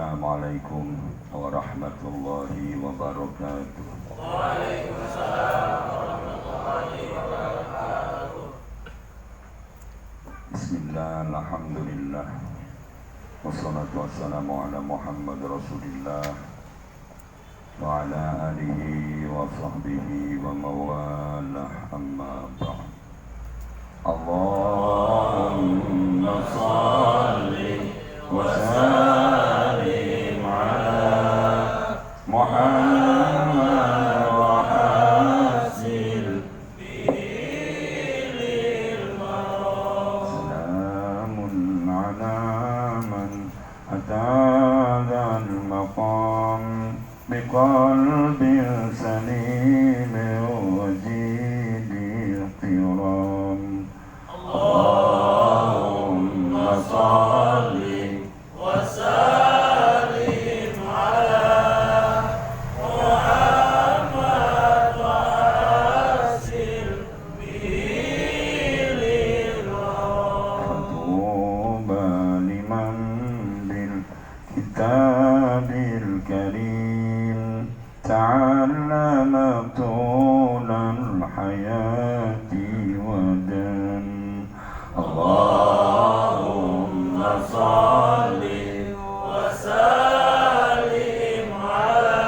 Assalamualaikum warahmatullahi wabarakatuh. Waalaikumsalam warahmatullahi wabarakatuh. Bismillah, alhamdulillah, wassalatu wassalamu ala Muhammad Rasulillah wa ala alihi wa sahbihi wa mawalah, amma ba'd. Allahumma salli wa sallim ala Muhammad wa hasil bilil marad. Salamun ala man atadha al-maqam biqalbin salim wa jidil ihtiram. Allahumma salli wa sallim ala Muhammad wa hasil bilil marad. Fatuba liman bil kitabil karim ta'allama tulal hayati wadan. Allahumma salli wa sallim ala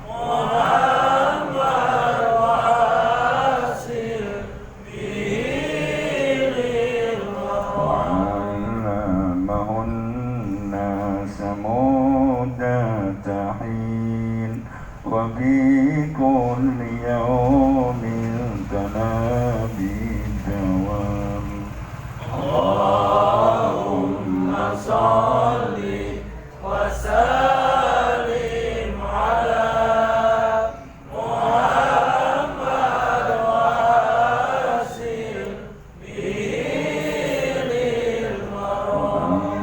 Muhammad wa hasil bilil marad. Wa'allamahu an-nasa muddatahin wa bi kulli yawmin tanabi dawam. Allahumma salli wa sallim ala Muhammad wa hasil bilil marad.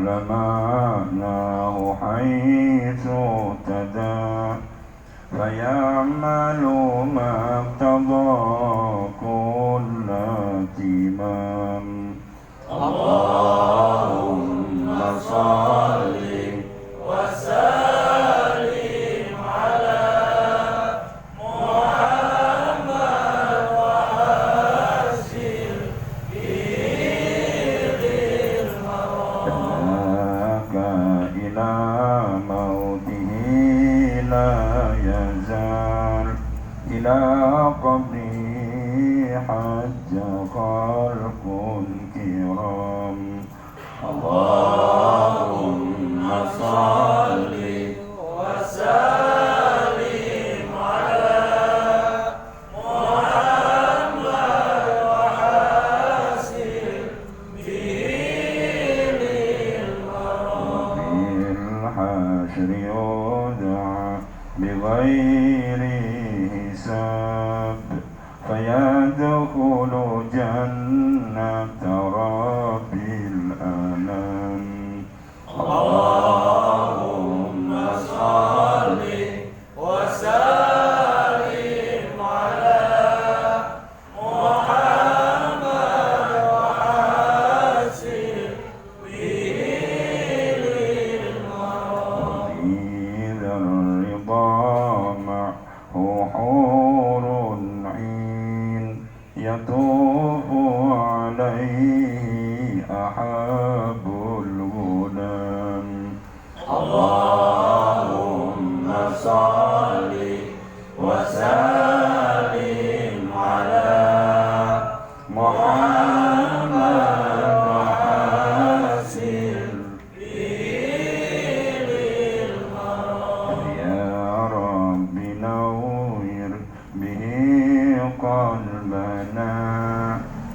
Lama'nahu haythu tada fayamalu maqtada kulla timam. Allahumma salli wa sallim ala Muhammad wa hasil bilil marad. Ila mautihi la yazal ila qabri hajja khalqun kiram. Allahumma salli wa sallim ala Muhammad wa hasil bilil marad. Bil hashri yud'a bighairi hisab fayadkhulu jannata rabbil alam. Allahumma salli wa sallim ala Muhammad wa hasil bilil marad. Idha ar-ridha ma'hu hurun 'in yatufu 'alayhi ahabul ghulam. Allahumma salli wa sallim ala Muhammad wa hasil bilil marad. Ya Rabbi nawwir bihi qalbana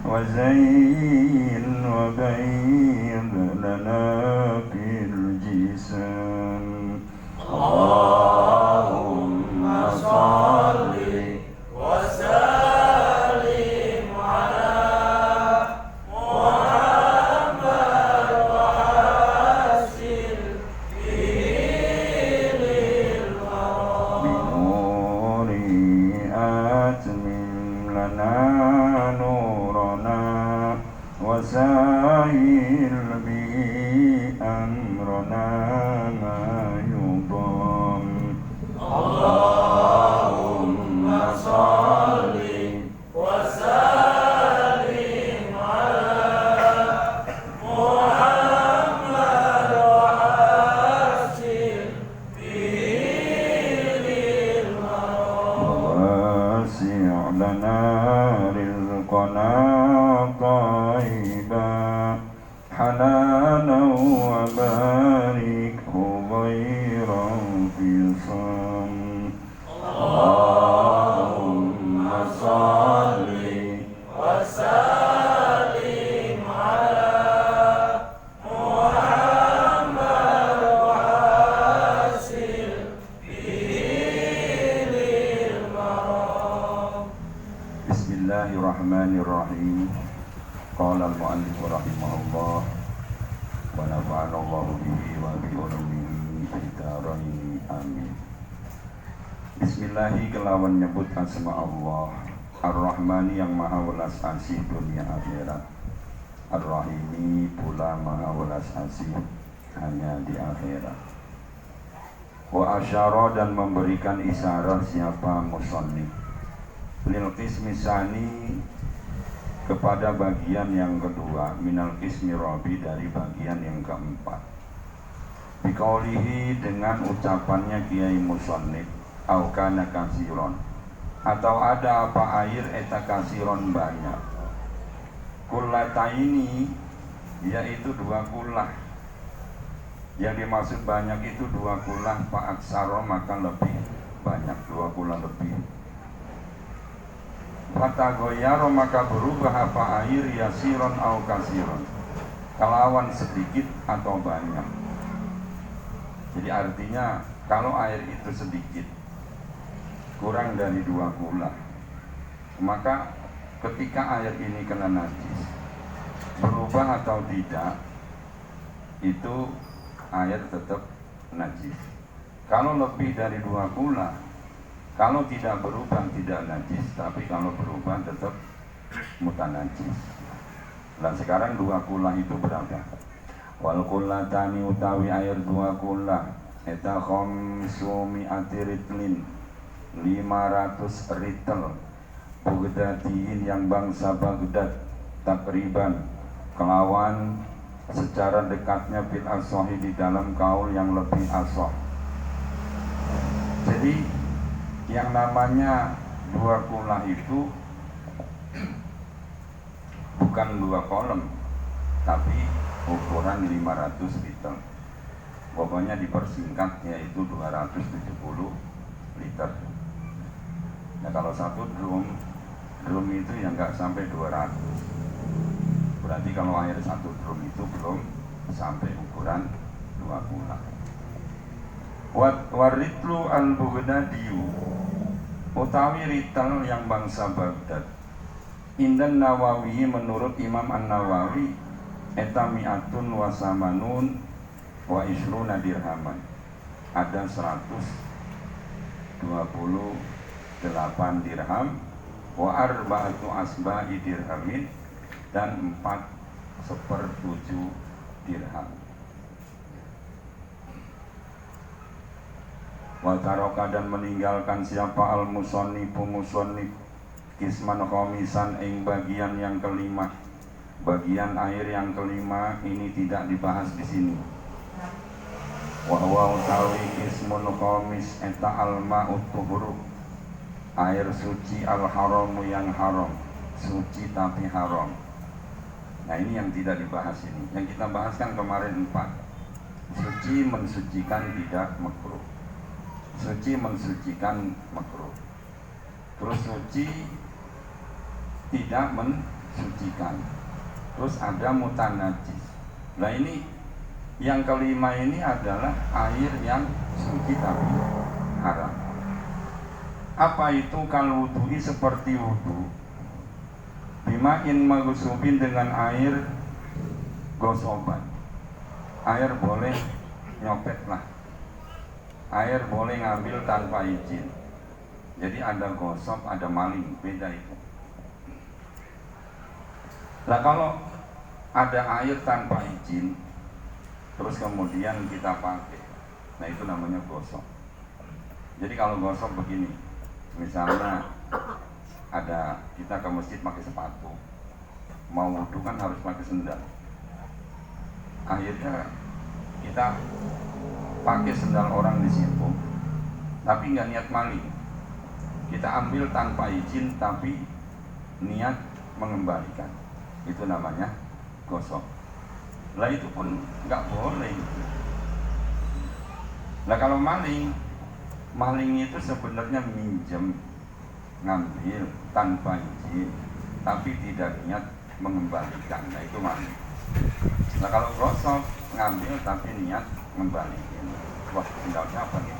wa zayyin wa bayyid lana fil jism. Allahumma salli wa sallim ala Muhammad wa hasil bilil marad. Binuri atmim lana nurana wa sahil bi amrana لنا ما يضام اللهم صل وسلم على محمد وحسن به للمرام وواسع لنا رزقنا طيبا حلالا وباركه غير انفصام اللهم صل وسلم على محمد وحسن به للمرام بسم الله الرحمن الرحيم قال المؤلف رحمه الله ونفعنا الله به وبعلومه في الدارين amin. Bismillahi kelawan nyebut asma Allah Ar-Rahmani yang maha welas asih dunia akhirat, Ar-Rahimi pula maha welas asih hanya di akhirat. Wa asyara dan memberikan isyarat siapa musannif lil qismi sani kepada bagian yang kedua minal qismi rabi dari bagian yang keempat. Biqaulihi dengan ucapannya Kiai Musannif au kana kasiron atau ada apa air eta kasiron banyak. Kullataini yaitu dua kullah. Yang dimaksud banyak itu dua kullah fa aksara maka lebih banyak, dua kullah lebih. Fatagoyaro maka berubah apa air yasiron au kasiron kelawan sedikit atau banyak. Jadi artinya kalau air itu sedikit kurang dari dua kullah, maka ketika air ini kena najis berubah atau tidak itu air tetap najis. Kalau lebih dari dua kullah, kalau tidak berubah tidak najis, tapi kalau berubah tetap mutanajis. Dan sekarang dua kullah itu berapa? Wal kullatani utawi air dua kullah eta khamsumi'ati ritlin 500 ritel Baghdadiyin yang bangsa Baghdad takriban kelawan secara dekatnya bil asohi di dalam kaul yang lebih asoh. Jadi yang namanya dua kullah itu bukan dua kolom, tapi ukuran 500 liter. Pokoknya dipersingkat yaitu 270 liter. Nah kalau satu drum itu yang nggak sampai 200. Berarti kalau air satu drum itu belum sampai ukuran dua kullah. Waritlu al-Baghdadiyu utawi ritel yang bangsa Baghdad. Indan Nawawi menurut Imam An-Nawawi eta mi'atun wa samanun wa isruna dirhaman. Ada 128 dirham wa arba'atu asba'i dirhamin dan 4/7 dirham. Wa taraka dan meninggalkan siapa al-musannifu musannif kisman khamisan ing bagian yang kelima. Bagian air yang kelima ini tidak dibahas di sini. Wa huwa utawi kismun khamis eta al-ma'ut tuhuru, air suci al-haramu yang haram, suci tapi haram. Nah ini yang tidak dibahas ini. Yang kita bahas kan kemarin 4. Suci mensucikan tidak makruh, suci mensucikan makruh, terus suci tidak mensucikan, terus ada mutanajis. Nah ini yang kelima ini adalah air yang suci tapi haram. Apa itu? Kal wudu'i seperti wudu, bima'in maghsubin dengan air gosoban. Air boleh nyopet lah, air boleh ngambil tanpa izin. Jadi ada gosok, ada maling, beda itu. Nah kalau ada air tanpa izin, terus kemudian kita pakai. Nah itu namanya gosok. Jadi kalau gosok begini, misalnya ada kita ke masjid pakai sepatu, mau wudhu kan harus pakai sendal. Akhirnya kita pakai sendal orang di situ, tapi nggak niat maling. Kita ambil tanpa izin, tapi niat mengembalikan. Itu namanya gosok. Lah itu pun nggak boleh. Nah kalau maling itu sebenarnya minjem, ngambil tanpa izin, tapi tidak niat mengembalikan. Nah itu maling. Nah kalau gosok, ngambil tapi niat mengembalikan. Wah sendal siapa nih?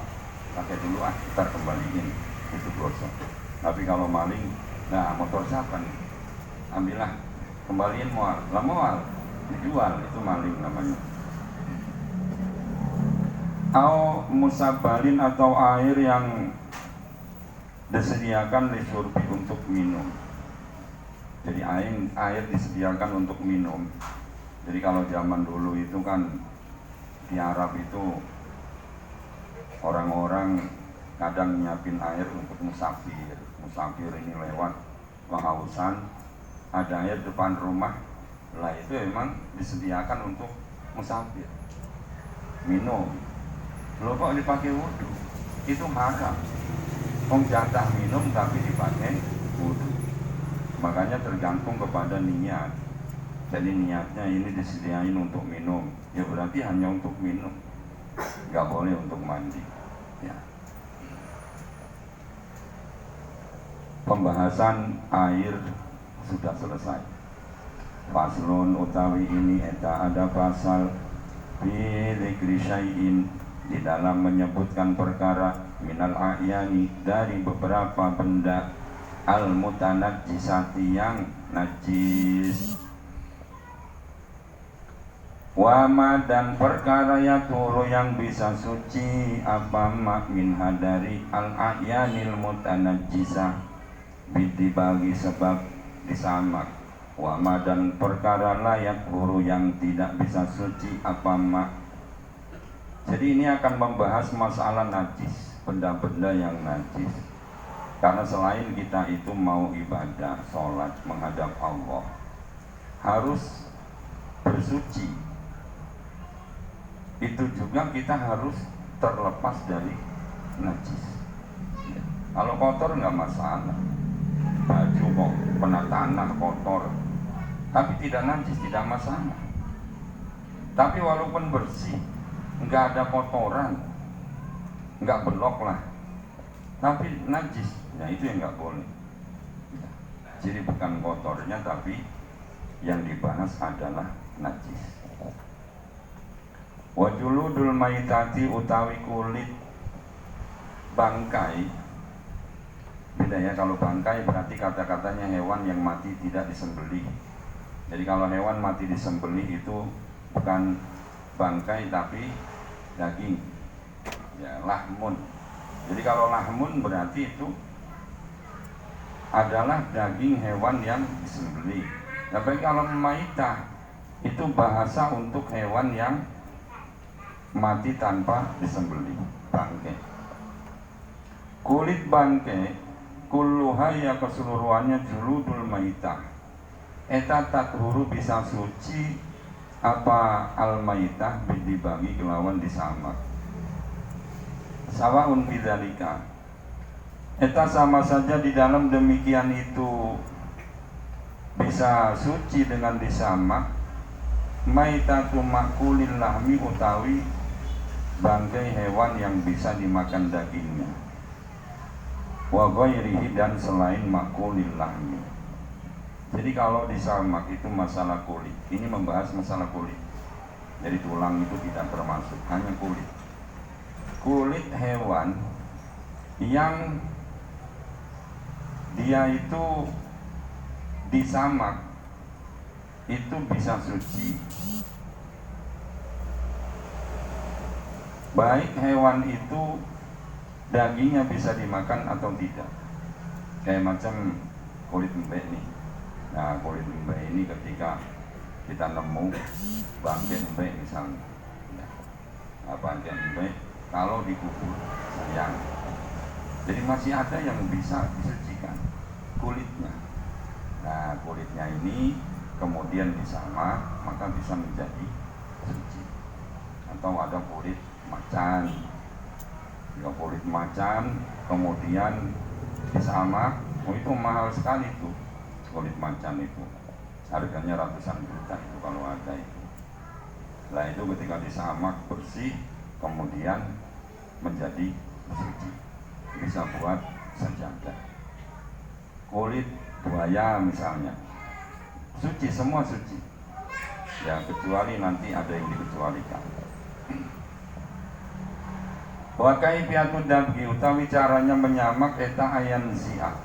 Pakai dulu kita kembaliin. Itu gosok. Tapi kalau maling, nah motor siapa nih? Ambillah, kembaliin mual. Lah mual, dijual, itu maling namanya. Au musabalin atau air yang disediakan lisurbi untuk minum. Jadi air disediakan untuk minum. Jadi kalau zaman dulu itu kan di Arab itu orang-orang kadang nyiapin air untuk musafir. Musafir ini lewat kehausan, ada air depan rumah. Lah itu memang disediakan untuk musafir minum. Loh kok dipakai wudhu? Itu haram. Jatah minum tapi dipakai wudhu. Makanya tergantung kepada niat. Jadi niatnya ini disediain untuk minum, ya berarti hanya untuk minum, nggak boleh untuk mandi. Ya. Pembahasan air sudah selesai. Faslun utawi ini eta ada pasal bi dzikri syai'in, di dalam menyebutkan perkara minal a'yani, dari beberapa benda al mutanajjisati yang najis, wama dan perkara yaturu yang bisa suci apa mak min hadari al a'yanil mutanajjisah bagi sebab disamak, wama dan perkara layak huru yang tidak bisa suci apa mak. Jadi ini akan membahas masalah najis, benda-benda yang najis. Karena selain kita itu mau ibadah, sholat, menghadap Allah, harus bersuci. Itu juga kita harus terlepas dari najis. Kalau kotor nggak masalah, baju kok kena tanah kotor, tapi tidak najis, tidak masalah. Tapi walaupun bersih, nggak ada kotoran, nggak belok lah, tapi najis, ya itu yang nggak boleh. Jadi bukan kotornya, tapi yang dibahas adalah najis. Wajuludul maitati utawi kulit bangkai. Beda ya, kalau bangkai berarti kata-katanya hewan yang mati tidak disembelih. Jadi kalau hewan mati disembelih itu bukan bangkai tapi daging, ya lahmun. Jadi kalau lahmun berarti itu adalah daging hewan yang disembelih. Tapi kalau maitah itu bahasa untuk hewan yang mati tanpa disembelih, bangkai. Kulit bangkai kulluha ya keseluruhannya juludul maitah. Eta tathuru bisa suci apa al maitah dibagi kelawan disamak. Sawaun bidzalika. Eta sama saja di dalam demikian itu bisa suci dengan disamak. Maitatu makulil lahmi utawi bangkai hewan yang bisa dimakan dagingnya, wa ghairihi dan selain makulil lahmi. Jadi kalau disamak itu masalah kulit. Ini membahas masalah kulit. Jadi tulang itu tidak termasuk, hanya kulit. Kulit hewan yang dia itu disamak itu bisa suci. Baik hewan itu dagingnya bisa dimakan atau tidak. Kayak macam kulit embek nih. Nah kulit embek ini ketika kita nemu bangkai embek misalnya, Ya. Apa yang baik kalau dikubur sayang. Jadi masih ada yang bisa disucikan kulitnya. Nah, kulitnya ini kemudian disamak, maka bisa menjadi suci. Atau ada kulit macan. Ya, kulit macan kemudian disamak, itu mahal sekali tuh kulit macan itu. Harganya ratusan juta itu kalau ada itu. Nah, itu ketika disamak bersih kemudian menjadi suci. Bisa buat sajadah. Kulit buaya misalnya suci, semua suci ya, kecuali nanti ada yang dikecualikan. Wa kaifiyatud dabghi utawi caranya menyamak eta ayan zia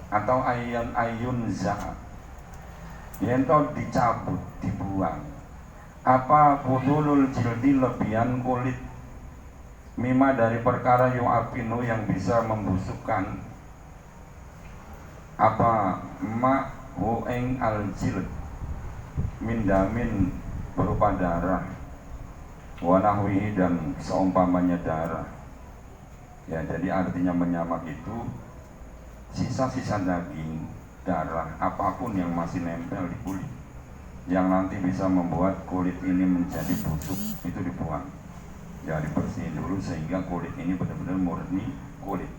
atau ayun za, yen to dicabut, dibuang apa budulul jildi, lebihan kulit, mima dari perkara yu'afinu yang bisa membusukkan apa ma hu ing al jild mindamin berupa darah, wanahwihi dan seumpamanya darah. Ya, jadi artinya menyamak itu sisa-sisa daging, darah, apapun yang masih nempel di kulit yang nanti bisa membuat kulit ini menjadi busuk, itu dibuang. Ya, dibersihin dulu sehingga kulit ini benar-benar murni kulit.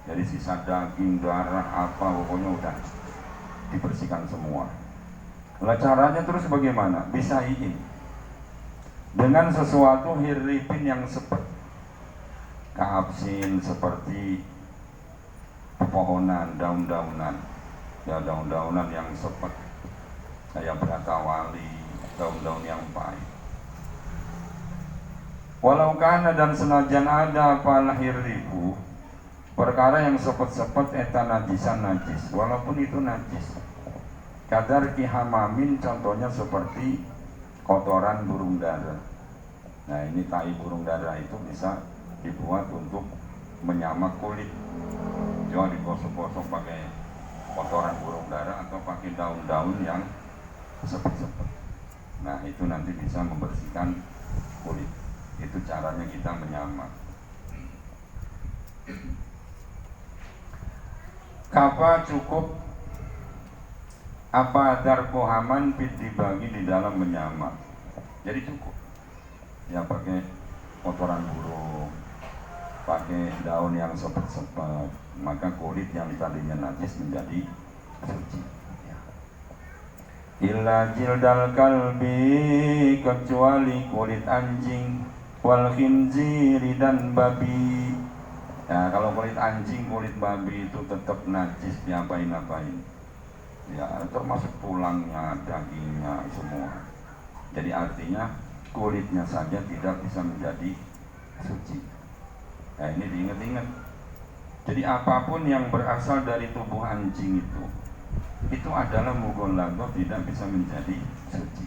Jadi sisa daging, darah, apa pokoknya udah dibersihkan semua. Lah caranya terus bagaimana? Bisa ini dengan sesuatu hirrifin yang sepet, kaabsin, seperti pepohonan, daun-daunan, ya daun-daunan yang sepet, kayak beratawali, daun-daun yang pahit. Walau kana, dan senajan ada apa hirrifu, perkara yang sepet-sepet eta najisan najis, walaupun itu najis. Kadar kihamamin, contohnya seperti kotoran burung dara. Nah, ini tai burung dara itu bisa dibuat untuk menyamak kulit. Jangan digosok-gosok pakai kotoran burung dara atau pakai daun-daun yang sepet-sepet. Nah, itu nanti bisa membersihkan kulit. Itu caranya kita menyamak. Kapa cukup apa darkohaman fit dibagi di dalam menyamak. Jadi cukup. Ya, pakai kotoran burung, pakai daun yang sepet-sepet, maka kulit yang tadinya najis menjadi suci. Illa jildal kalbi, kecuali kulit anjing, wal khinziri, dan babi. Ya, kalau kulit anjing, kulit babi itu tetap najis, diapain-apain. Ya, termasuk tulangnya, dagingnya, semua. Jadi artinya kulitnya saja tidak bisa menjadi suci. Nah, ini diingat-ingat. Jadi apapun yang berasal dari tubuh anjing itu adalah mughalladah, tidak bisa menjadi suci.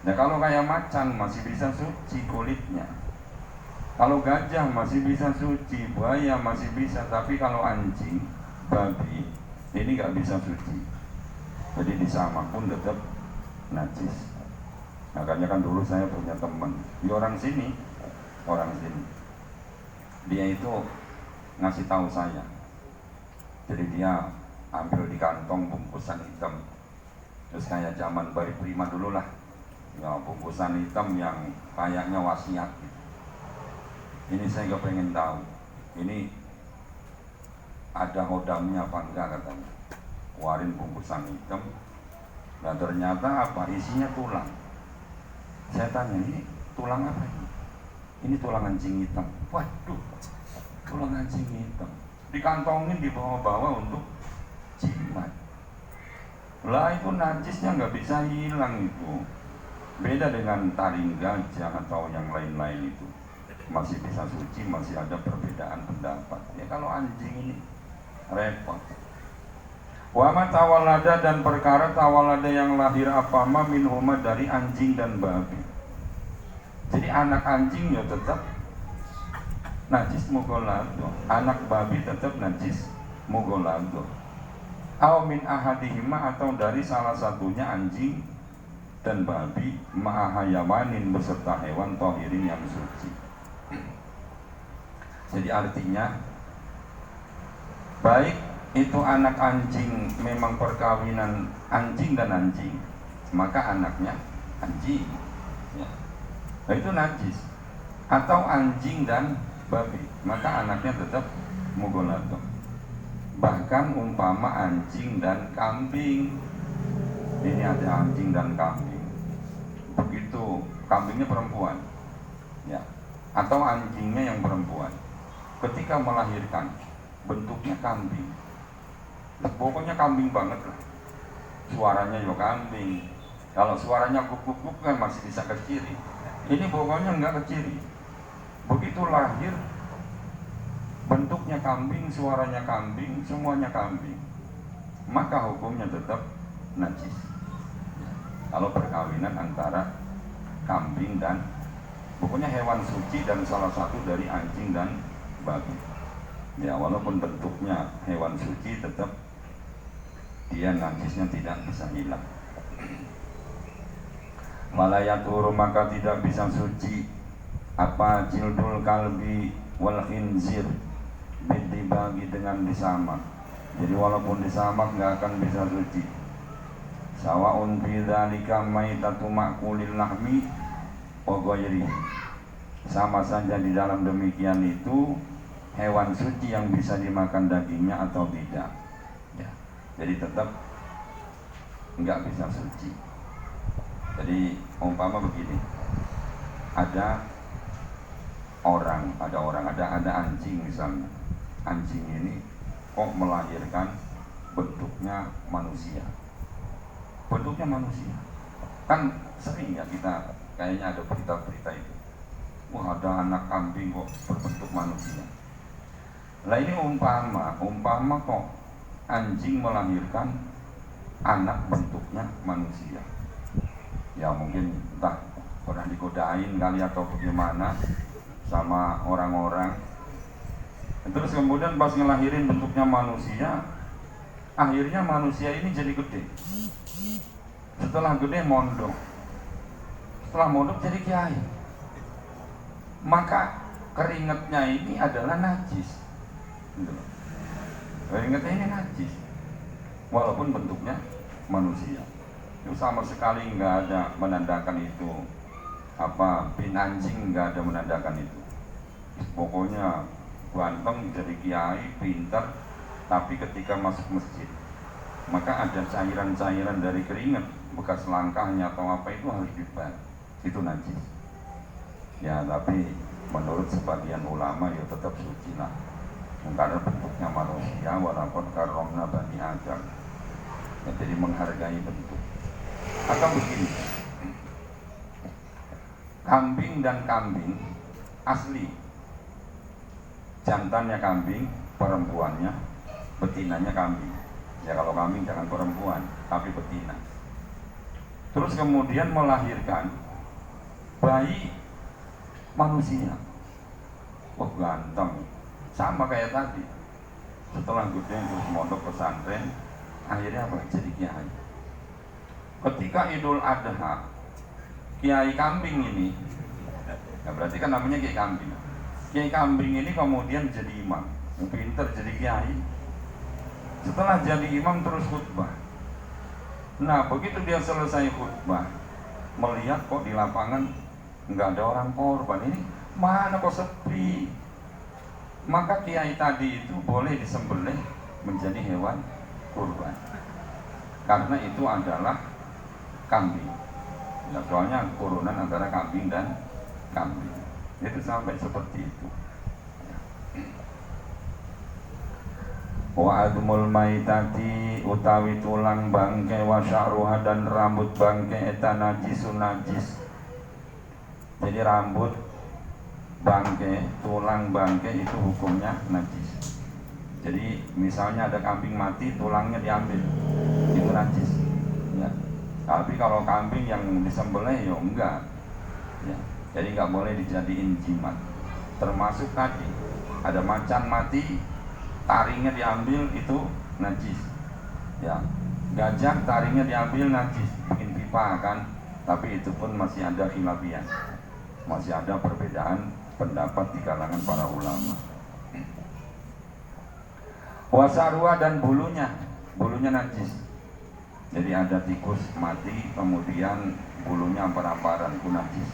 Nah, kalau kayak macan masih bisa suci kulitnya. Kalau gajah masih bisa suci, buaya masih bisa, tapi kalau anjing, babi, ini nggak bisa suci. Jadi disamak pun tetap najis. Makanya kan dulu saya punya teman di orang sini, dia itu ngasih tahu saya. Jadi dia ambil di kantong bungkusan hitam, terus kayak zaman Bari Prima dulu lah, ya, bungkusan hitam yang kayaknya wasiat gitu. Ini saya nggak pengen tahu, ini ada hodamnya apa enggak, katanya. Keluarin bungkusan hitam, dan ternyata apa, isinya tulang. Saya tanya, ini tulang apa ini? Ini tulang anjing hitam. Waduh, tulang anjing hitam dikantongin, dibawa-bawa untuk jimat. Lah, itu najisnya nggak bisa hilang itu. Beda dengan taring gajah atau yang lain-lain itu, masih bisa suci, masih ada perbedaan pendapat. Ya, kalau anjing ini repot. Wa ma tawalada, dan perkara tawalada yang lahir apama minhuma, dari anjing dan babi. Jadi anak anjing ya tetap najis mughalladah, anak babi tetap najis mughalladah. Aw min ahadihima, atau dari salah satunya anjing dan babi ma'ahayawanin beserta hewan tohirin yang suci. Jadi artinya baik itu anak anjing memang perkawinan anjing dan anjing, maka anaknya anjing ya. Nah, itu najis. Atau anjing dan babi, maka anaknya tetap mughalladhah. Bahkan umpama anjing dan kambing, ini ada anjing dan kambing, begitu kambingnya perempuan ya, atau anjingnya yang perempuan, ketika melahirkan bentuknya kambing, pokoknya kambing banget lah, suaranya juga kambing. Kalau suaranya guk-guk kan masih bisa keciri, ini pokoknya enggak keciri. Begitu lahir bentuknya kambing, suaranya kambing, semuanya kambing, maka hukumnya tetap najis. Kalau perkawinan antara kambing dan pokoknya hewan suci dan salah satu dari anjing dan babi ya, walaupun bentuknya hewan suci tetap dia najisnya tidak bisa hilang. Walayaturu maka tidak bisa suci apa jildul kalbi wal khinzir dibagi dengan disamak. Jadi walaupun disamak nggak akan bisa suci. Sawaun fi dzalika maitatu ma'kulil lahmi wa ghairi. Sama saja di dalam demikian itu hewan suci yang bisa dimakan dagingnya atau tidak ya. Jadi tetap nggak bisa suci. Jadi umpama begini, ada anjing misalnya, anjing ini kok melahirkan bentuknya manusia, kan sering ya kita kayaknya ada berita-berita itu, wah ada anak kambing kok berbentuk manusia. Lah ini umpama kok anjing melahirkan anak bentuknya manusia, ya mungkin entah pernah digodain kali atau bagaimana sama orang-orang, terus kemudian pas ngelahirin bentuknya manusia, akhirnya manusia ini jadi gede. Setelah gede mondok, jadi kiai, maka keringatnya ini adalah najis. Keringatnya ini najis walaupun bentuknya manusia. Itu sama sekali nggak ada menandakan itu bin anjing, nggak ada menandakan itu. Pokoknya ganteng, jadi kiai, pintar, tapi ketika masuk masjid maka ada cairan-cairan dari keringat, bekas langkahnya atau apa itu harus dibuang, itu najis ya. Tapi menurut sebagian ulama ya tetap suci lah, karena bentuknya manusia, walaupun karomna bani Adam ya, jadi menghargai bentuk. Atau begini, kambing dan kambing asli, jantannya kambing, perempuannya, betinanya kambing ya. Kalau kambing jangan perempuan tapi betina, terus kemudian melahirkan bayi manusia, wah ganteng, sama kayak tadi. Setelah gede terus mondok pesantren, akhirnya apa? Jadi kiai. Ketika Idul Adha, kiai kambing ini, ya berarti kan namanya kiai kambing. Kiai kambing ini kemudian jadi imam, pinter jadi kiai. Setelah jadi imam terus khutbah. Nah begitu dia selesai khutbah, melihat kok di lapangan nggak ada orang korban, ini mana kok sepi. Maka kiai tadi itu boleh disembelih menjadi hewan kurban, karena itu adalah kambing ya, soalnya turunan antara kambing dan kambing. Itu sampai seperti itu. Wa admul maitati utawi tulang bangke wa sya'ruha dan rambut bangke eta najisun najis. Jadi rambut bangke, tulang bangke itu hukumnya najis. Jadi misalnya ada kambing mati, tulangnya diambil, itu najis ya. Tapi kalau kambing yang disembelih ya enggak ya. Jadi nggak boleh dijadiin jimat. Termasuk tadi ada macan mati, taringnya diambil, itu najis ya. Gajah taringnya diambil najis, bikin pipa kan, Tapi itu pun masih ada khilafiyah, masih ada perbedaan pendapat di kalangan para ulama. Wasarwa dan bulunya najis. Jadi ada tikus mati, kemudian bulunya ampar-amparan, itu najis.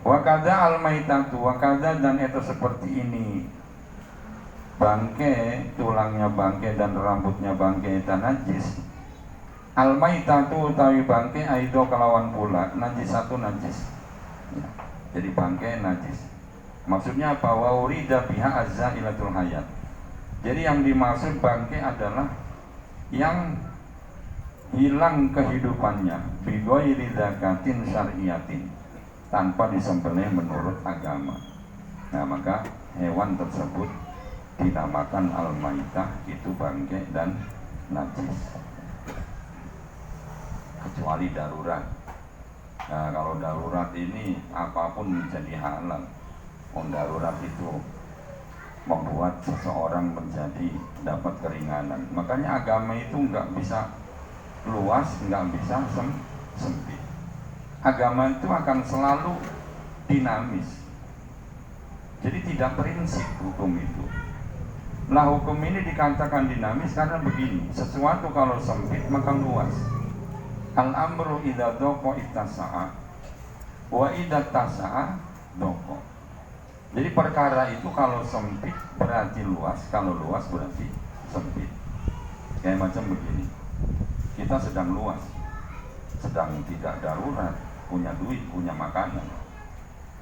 Wakada al-maitatu, wakada dan itu seperti ini. Bangke, tulangnya bangke dan rambutnya bangke itu najis. Al-maitatu utawi bangke aido kelawan pula najis satu najis. Ya. Jadi bangke najis. Maksudnya apa? Wa urida biha azza-ilatul hayat. Jadi yang dimaksud bangke adalah yang hilang kehidupannya bighairi zakatin syar'iyatin, tanpa disembelih menurut agama. Nah, maka hewan tersebut dinamakan al-maitah, itu bangke dan najis. Kecuali darurat. Nah, kalau darurat ini apapun menjadi halal. Darurat itu membuat seseorang menjadi dapat keringanan. Makanya agama itu nggak bisa luas, nggak bisa sempit. Agama itu akan selalu dinamis. Jadi tidak prinsip hukum itu. Nah, hukum ini dikatakan dinamis karena begini, sesuatu kalau sempit maka luas. Al-amru idza dhaqa ittasa'a wa idza tasa'a dhaqa. Jadi perkara itu kalau sempit berarti luas, kalau luas berarti sempit. Kayak macam begini, kita sedang luas, sedang tidak darurat, punya duit, punya makanan,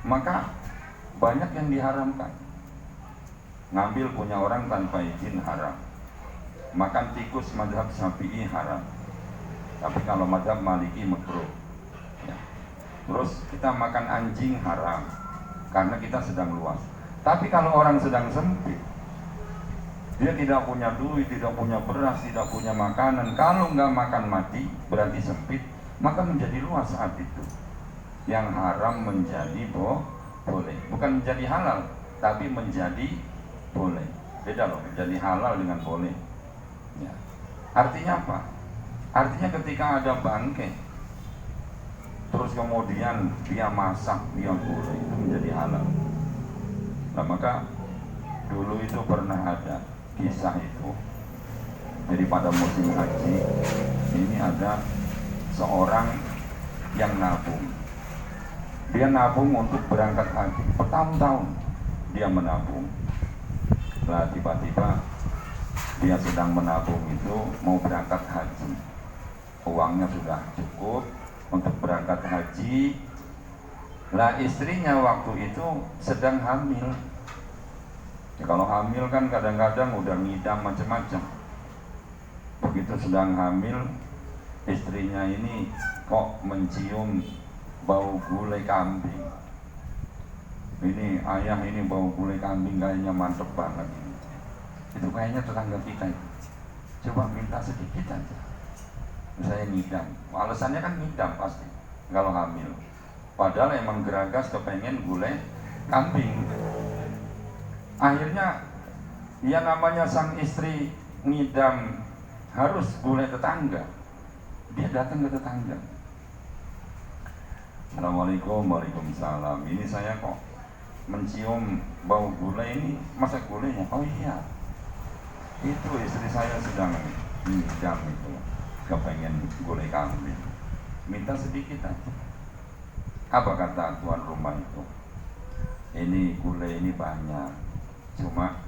maka banyak yang diharamkan. Ngambil punya orang tanpa izin haram. Makan tikus mazhab Syafi'i haram. Tapi kalau mazhab Maliki makruh. Ya. Terus kita makan anjing haram karena kita sedang luas. Tapi kalau orang sedang sempit, dia tidak punya duit, tidak punya beras, tidak punya makanan, kalau nggak makan mati berarti sempit, maka menjadi luas saat itu. Yang haram menjadi boleh, bukan menjadi halal, tapi menjadi boleh. Beda loh, menjadi halal dengan boleh. Ya. Artinya apa? Artinya ketika ada bangke, terus kemudian dia masak, dia boleh, itu menjadi halal. Nah, maka dulu itu pernah ada kisah itu. Jadi pada musim haji ini ada seorang yang nabung. Dia nabung untuk berangkat haji bertahun-tahun, dia menabung. Nah, tiba-tiba dia sedang menabung itu mau berangkat haji. Uangnya sudah cukup untuk berangkat haji. Lah, istrinya waktu itu sedang hamil. Ya, kalau hamil kan kadang-kadang udah ngidam macam-macam. Begitu sedang hamil, istrinya ini kok mencium bau gulai kambing. Ini ayah, ini bau gulai kambing kayaknya mantep banget. Itu kayaknya tetangga kita. Coba minta sedikit aja. Saya ngidam. Alasannya kan ngidam pasti kalau hamil. Padahal emang geragas kepengen gulai kambing. Akhirnya ya namanya sang istri ngidam harus gulai tetangga. Dia datang ke tetangga. Assalamualaikum, waalaikumsalam. Ini saya kok mencium bau gulai, ini masak gulainya. Oh iya, itu istri saya sedang ngidam itu, kepengen gulai kambing. Minta sedikit aja. Apa kata tuan rumah itu? Ini gulai ini banyak, cuma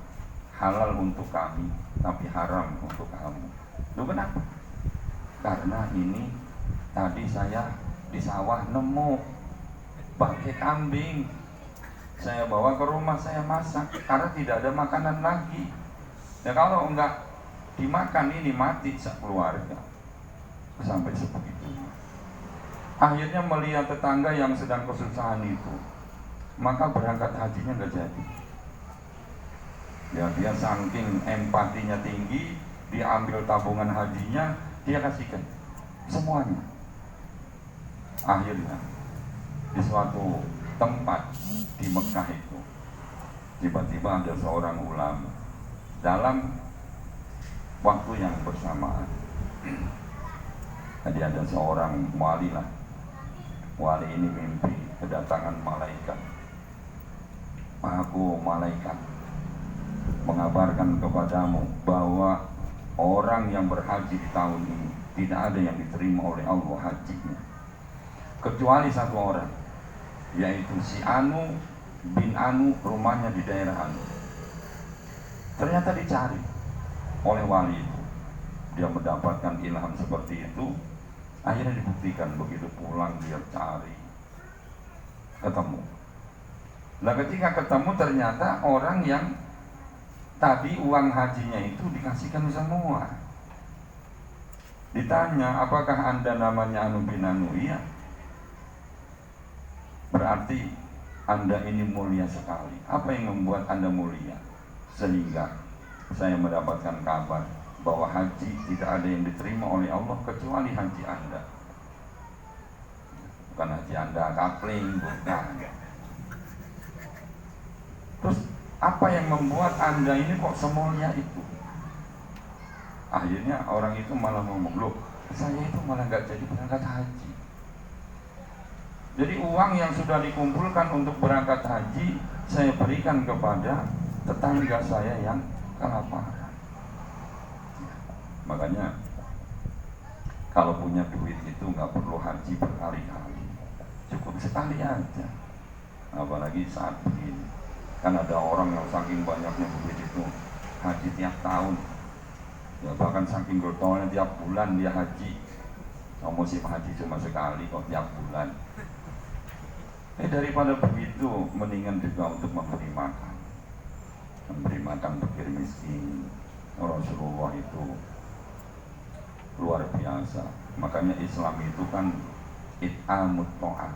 halal untuk kami, tapi haram untuk kamu. Lu kenapa? Karena ini tadi saya di sawah nemu bangkai kambing. Saya bawa ke rumah, saya masak karena tidak ada makanan lagi. Ya kalau enggak dimakan ini mati sekeluarga. Sampai sebegitu. Akhirnya melihat tetangga yang sedang kesusahan itu, maka berangkat hajinya nggak jadi. Ya, dia saking empatinya tinggi, dia ambil tabungan hajinya, dia kasihkan semuanya. Akhirnya di suatu tempat di Mekah itu, tiba-tiba ada seorang ulama dalam waktu yang bersamaan Jadi ada seorang wali lah. Wali ini mimpi kedatangan malaikat. Aku malaikat mengabarkan kepadamu bahwa orang yang berhaji di tahun ini tidak ada yang diterima oleh Allah hajinya kecuali satu orang, yaitu si Anu bin Anu, rumahnya di daerah Anu. Ternyata dicari oleh wali itu. Dia mendapatkan ilham seperti itu. Akhirnya dibuktikan, begitu pulang dia cari, ketemu. Nah ketika ketemu ternyata orang yang tadi uang hajinya itu dikasihkan semua. Ditanya, apakah anda namanya Anu bin Anu? Iya. Berarti anda ini mulia sekali. Apa yang membuat anda mulia? Sehingga saya mendapatkan kabar bahwa haji tidak ada yang diterima oleh Allah kecuali haji anda. Bukan haji anda kapling, bukan. Terus apa yang membuat anda ini kok semulia itu? Akhirnya orang itu malah ngomong, loh saya itu malah gak jadi berangkat haji. Jadi uang yang sudah dikumpulkan untuk berangkat haji saya berikan kepada tetangga saya yang kelaparan. Makanya kalau punya duit itu nggak perlu haji berkali-kali, cukup sekali aja. Apalagi saat begini, kan ada orang yang saking banyaknya duit itu haji tiap tahun, ya bahkan saking gotolnya tiap bulan dia haji. Musim haji cuma sekali kok tiap bulan. Daripada begitu, mendingan juga untuk memberi makan fakir miskin. Rasulullah itu luar biasa. Makanya Islam itu kan it'amut ta'at.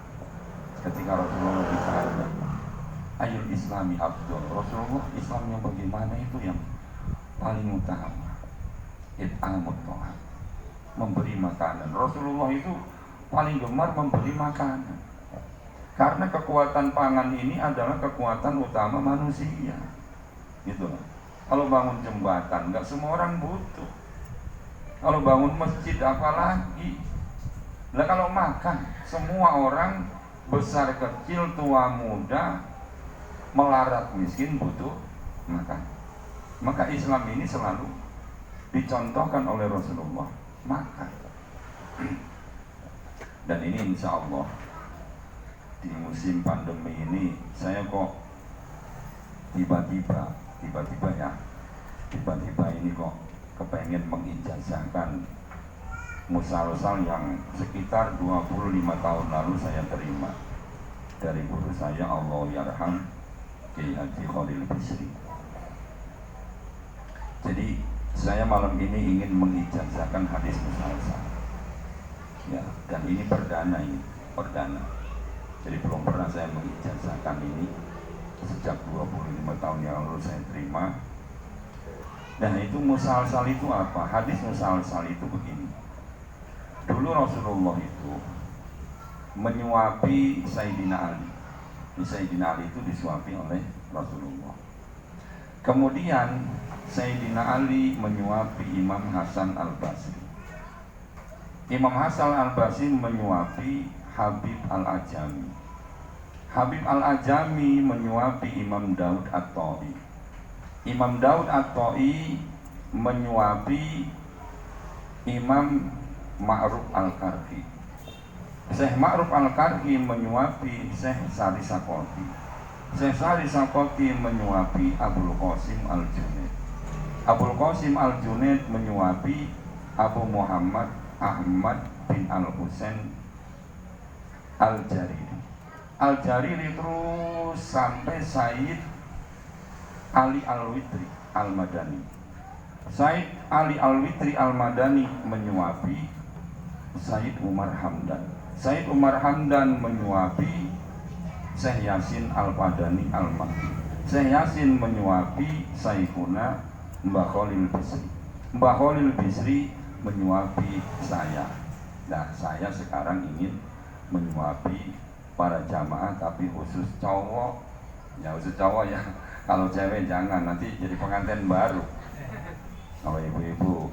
Ketika Rasulullah ditanya, ayul islami abdul, Rasulullah Islam yang bagaimana itu yang paling utama? It'amut ta'at, memberi makanan. Rasulullah itu paling gemar memberi makanan, karena kekuatan pangan ini adalah kekuatan utama manusia. Gitu. Kalau bangun jembatan, nggak semua orang butuh. Kalau bangun masjid apalagi. Nah kalau makan, semua orang besar kecil tua muda melarat miskin butuh makan. Maka Islam ini selalu dicontohkan oleh Rasulullah makan. Dan ini insya Allah di musim pandemi ini saya kok tiba-tiba ini kok kepengen mengijazahkan musalsal yang sekitar 25 tahun lalu saya terima dari guru saya Allahyarham Kiai Haji Khalil Bisri. Jadi saya malam ini ingin mengijazahkan hadis musalsal. Ya, dan ini perdana. Jadi belum pernah saya mengijazahkan ini. Sejak 25 tahun yang lalu saya terima. Dan itu musalsal itu apa? Hadis musalsal itu begini. Dulu Rasulullah itu menyuapi Sayyidina Ali. Sayyidina Ali itu disuapi oleh Rasulullah. Kemudian Sayyidina Ali menyuapi Imam Hasan Al-Basri. Imam Hasan Al-Basri menyuapi Habib Al-Ajami. Habib Al-Ajami menyuapi Imam Daud At-Ta'i. Imam Daud At-Ta'i menyuapi Imam Ma'ruf Al-Karhi. Syekh Ma'ruf Al-Karhi menyuapi Syekh Sari Sakoti. Syekh Sari Sakoti menyuapi Abul Qasim Al-Junaid. Abul Qasim Al-Junaid menyuapi Abu Muhammad Ahmad bin Al-Husain Al-Jariri. Al-Jariri terus sampai Said Ali Al-Witri Al-Madani. Said Ali Al-Witri Al-Madani menyuapi Said Umar Hamdan. Said Umar Hamdan menyuapi Syekh Yasin Al-Padani Al-Mahdi. Syekh Yasin menyuapi Sayyiduna Mbah Khalil Bisri. Mbah Khalil Bisri menyuapi saya. Nah, saya sekarang ingin menyuapi para jamaah, tapi khusus cowok. Ya khusus cowok ya. Kalau cewek jangan, nanti jadi pengantin baru. Kalau ibu-ibu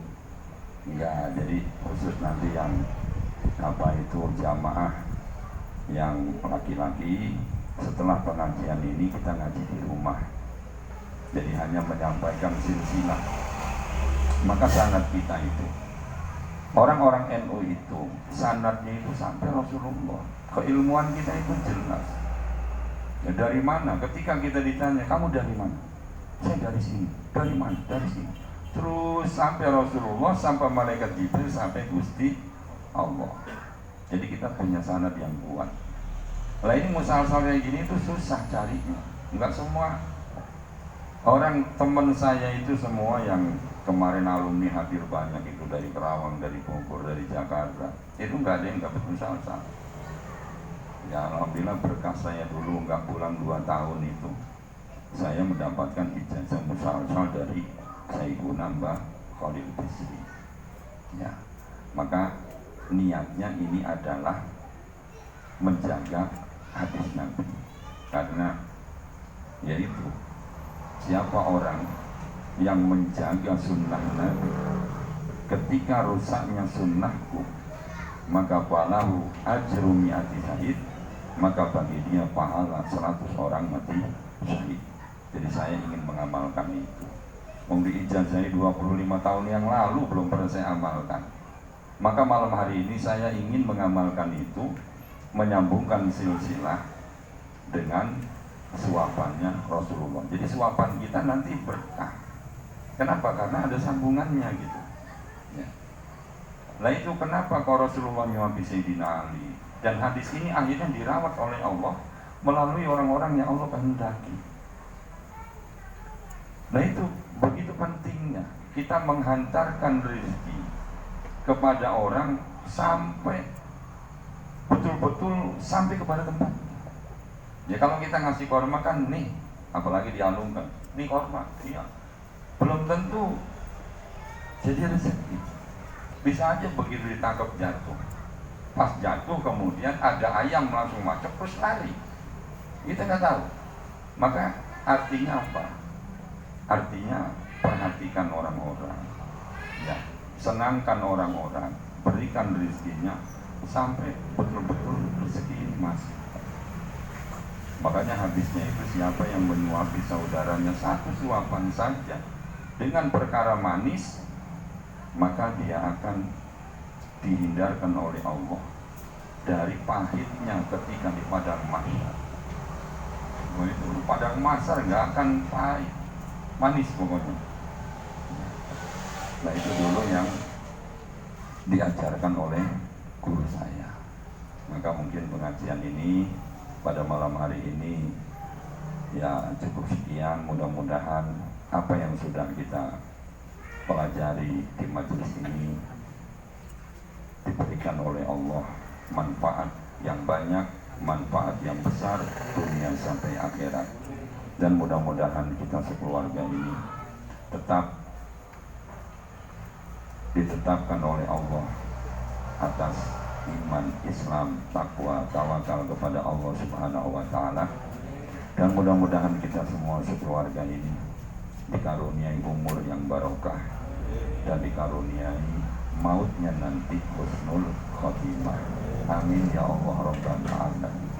enggak, jadi khusus nanti yang apa itu jamaah yang laki-laki. Setelah pengajian ini kita ngaji di rumah, jadi hanya menyampaikan silsilah. Maka sanad kita itu, orang-orang NU itu sanadnya itu sampai Rasulullah. Keilmuan kita itu jelas. Ya, dari mana? Ketika kita ditanya, kamu dari mana? Saya dari sini. Dari mana? Dari sini. Terus sampai Rasulullah, sampai malaikat Jibril, sampai Gusti Allah. Jadi kita punya sanad yang kuat. Lah ini musal-sal kayak gini itu susah carinya. Enggak semua orang, teman saya itu semua yang kemarin alumni hadir banyak itu dari Kerawang, dari Bogor, dari Jakarta. Itu enggak ada yang dapat musal-sal. Ya alhamdulillah berkah saya dulu enggak pulang 2 tahun itu. Saya mendapatkan ijazah musal-sal dari Sayyiduna Mbah Khalil Bisri. Ya. Maka niatnya ini adalah menjaga hadis Nabi, karena yaitu siapa orang yang menjaga sunnah Nabi, ketika rusaknya sunnahku maka falahu ajru mi'ati syahid, maka bagi dia pahala 100 orang mati syahid. Jadi saya ingin mengamalkan itu. Di ijazah 25 tahun yang lalu belum pernah saya amalkan. Maka malam hari ini saya ingin mengamalkan itu, menyambungkan silsilah dengan suapannya Rasulullah. Jadi suapan kita nanti berkah. Kenapa? Karena ada sambungannya gitu. Ya. Nah itu kenapa kalau Rasulullah nyuapi Sayyidina Ali. Dan hadis ini akhirnya dirawat oleh Allah melalui orang-orang yang Allah kehendaki. Nah itu begitu pentingnya kita menghantarkan rezeki kepada orang sampai betul-betul sampai kepada tempat. Ya kalau kita ngasih korma kan nih, apalagi dialungkan, nih korma, iya. Belum tentu jadi rezeki. Bisa aja begitu ditangkap jatuh. Pas jatuh kemudian ada ayam langsung masuk terus lari. Kita nggak tahu. Maka artinya apa? Artinya perhatikan orang-orang. Ya, senangkan orang-orang, berikan rezekinya sampai betul-betul rezeki ini masuk. Makanya habisnya itu siapa yang menyuapi saudaranya satu suapan saja dengan perkara manis, maka dia akan dihindarkan oleh Allah dari pahitnya ketika di padang mahsyar. Itu padang mahsyar nggak akan pahit, manis pokoknya. Nah itu dulu yang diajarkan oleh guru saya. Maka mungkin pengajian ini pada malam hari ini ya cukup sekian. Mudah-mudahan apa yang sudah kita pelajari di majelis ini diberikan oleh Allah manfaat yang banyak, manfaat yang besar dunia sampai akhirat. Dan mudah-mudahan kita sekeluarga ini tetap ditetapkan oleh Allah atas iman, Islam, takwa, tawakal kepada Allah Subhanahu wa Ta'ala. Dan mudah-mudahan kita semua sekeluarga ini dikaruniai umur yang barokah dan dikaruniai mautnya nanti husnul khotimah. Amin ya Allah Rabbal alamin.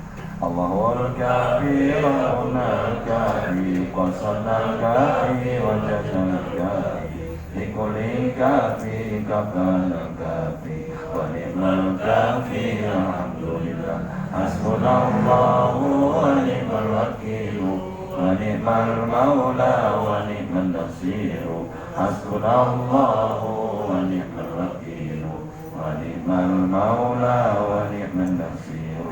Allahul kafi rabbunal kafi qasanal kafi wajadal kafi likulli kafi kafanal kafi wa ni'mal kafi alhamdulillah hasbunallahu wa ni'mal wakilu wa ni'mal maula wa ni'mal nasiru hasbunallahu wa ni'mal wakilu wa ni'mal maula wa ni'mal nasiru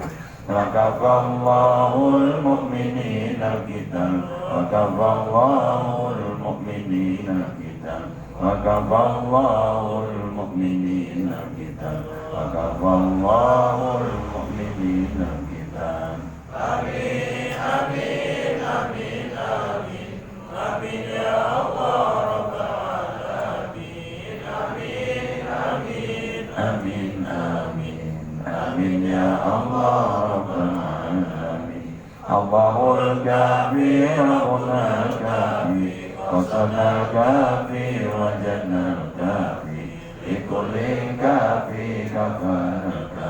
wakafallahul mu'minina al-qital wakafallahul mu'minina al-qital wakafallahul mu'minina al-qital wakafallahul mu'minina al-qital. Amin, amin, amin, amin, amin ya Allah Rabbal alamin. Amin, amin, amin, amin, amin ya Allah Rabbal alamin. Allahul kafi rabbunal kafi qasanal kafi wajadnal kafi likulli kafi kafanal kafi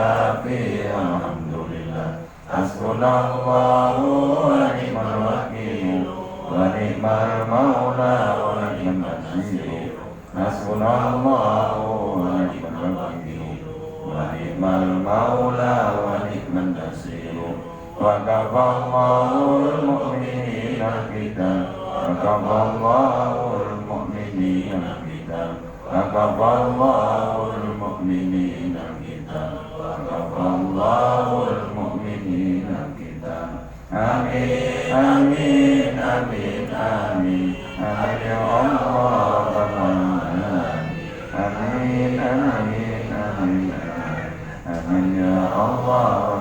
kafi alhamdulillah. Hasbunallahu wa ni'mal wakil wa ni'mal maula wa ni'mal nasir. Hasbunallahu wa ni'mal wakil wa ni'mal maula wa ni'mal nasir. Wa kafallahul mu'minina al-qital wa kafallahul mu'minina al-qital wa kafallahul mu'minina al-qital wa kafallahul mu'minina al-qital. Amin amin amin amin amin ya Allah. Amin amin amin amin ya Allah.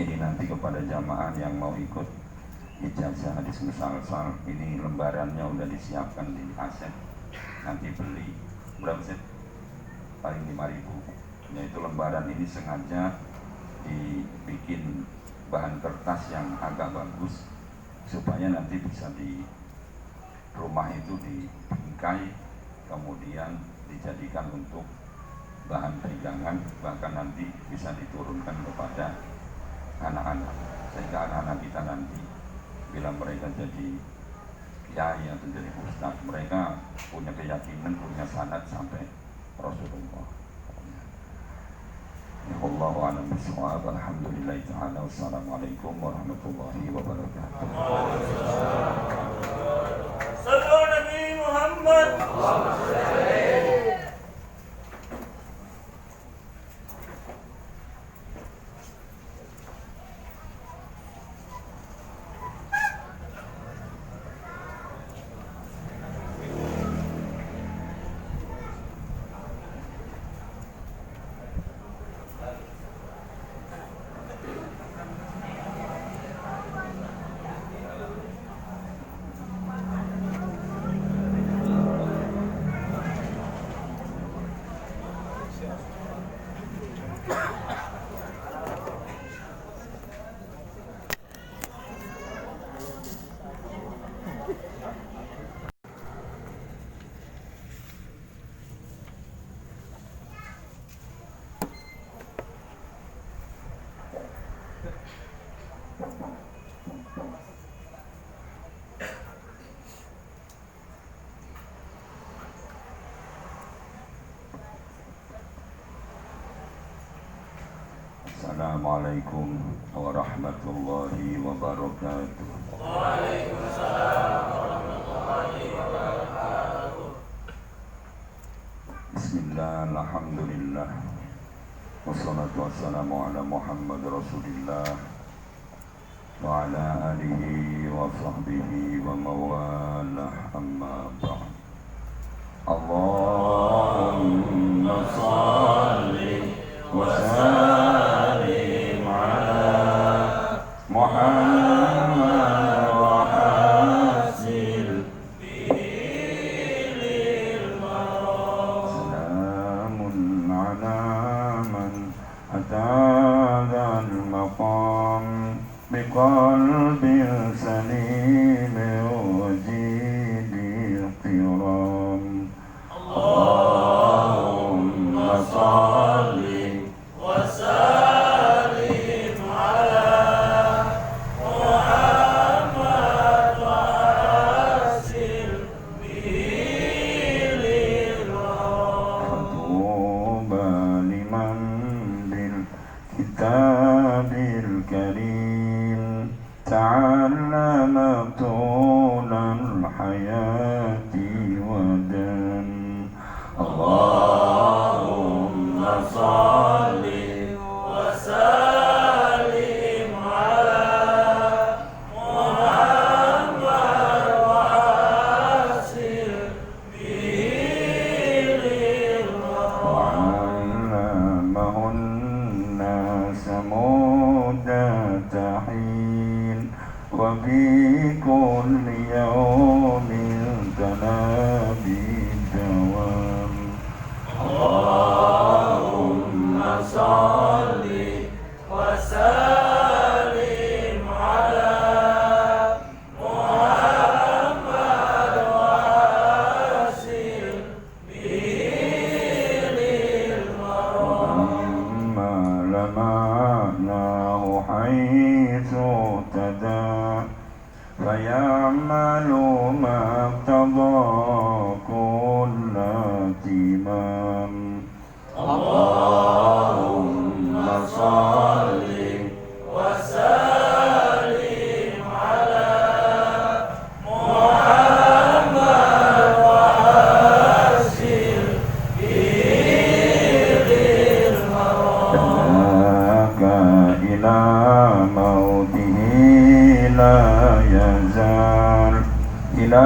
Ini nanti kepada jamaah yang mau ikut ijazah hadis musalsal, ini lembarannya udah disiapkan di aset. Nanti beli berapa sih? Paling 5.000. Yaitu lembaran ini sengaja dibikin bahan kertas yang agak bagus supaya nanti bisa di rumah itu dibingkai, kemudian dijadikan untuk bahan pegangan, bahkan nanti bisa diturunkan kepada anak-anak, sehingga anak-anak kita nanti bila mereka jadi kiai atau jadi ustaz, mereka punya keyakinan, punya sanad sampai Rasulullah. Ya Allah wa a'lam bishawab. Alhamdulillah ta'ala. Wassalamualaikum warahmatullahi wabarakatuh. Sallu Nabi Muhammad. Assalamualaikum warahmatullahi wabarakatuh. Waalaikumsalam warahmatullahi wabarakatuh. Bismillah, alhamdulillah, wassalatu wassalamu ala Muhammad Rasulillah wa ala alihi wa sahbihi wa mawalah, amma ba'd. Allahumma salli wa sallim ala Muhammad wa hasil bihi lil marad. Salamun ala man atadha al maqam biqalbin salim wa jidil qiram. Allahumma salli وسلم على محمد وأرسل به للورى. فطوبى لمن بالكتاب الكريم تعلم طول الحياة ودم. اللهم صل وسلم على محمد وأرسل به للورى. وعلمه الناس مدة حين وفي كل يوم تلا بالدوام. واقتضى كل اهتمام اللهم صل وسلم على محمد وحسن به ذاك إلى موته لا يزال إلى